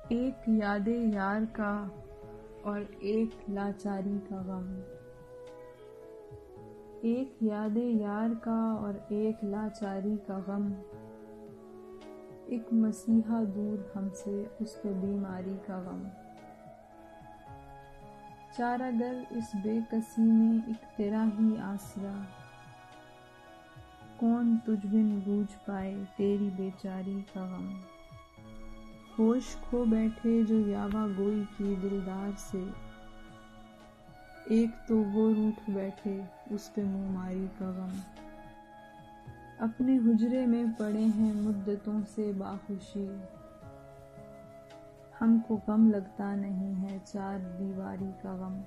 ایک یاد یار کا اور ایک لاچاری کا غم، ایک یاد یار کا اور ایک لاچاری کا غم، ایک مسیحا دور ہم سے اس پہ بیماری کا غم، چارہ گر اس بے کسی میں ایک تیرا ہی آسرا، کون تجھ بن بوجھ پائے تیری بیچاری کا غم، ہوش کھو بیٹھے جو یاوہ گوئی کی دلدار سے، ایک تو وہ روٹھ بیٹھے اس پہ منہ ماری کا غم، اپنے حجرے میں پڑے ہیں مدتوں سے باخوشی، ہم کو غم لگتا نہیں ہے چار دیواری کا غم،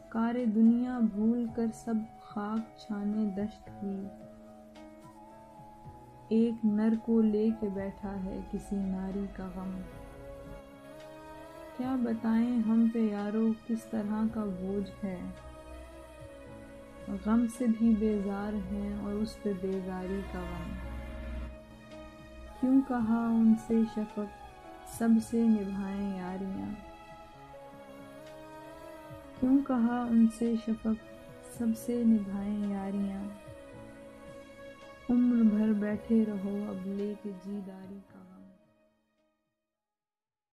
کار دنیا بھول کر سب خاک چھانے دشت کی، ایک نر کو لے کے بیٹھا ہے کسی ناری کا غم، کیا بتائیں ہم پہ یارو کس طرح کا بوجھ ہے، غم سے بھی بیزار ہیں اور اس پہ بیزاری کا غم، کیوں کہا ان سے شفق سب سے نبھائیں یاریاں، کیوں کہا ان سے شفق سب سے نبھائیں یاریاں، عمر بھر بیٹھے رہو اب لے کے جی داری کا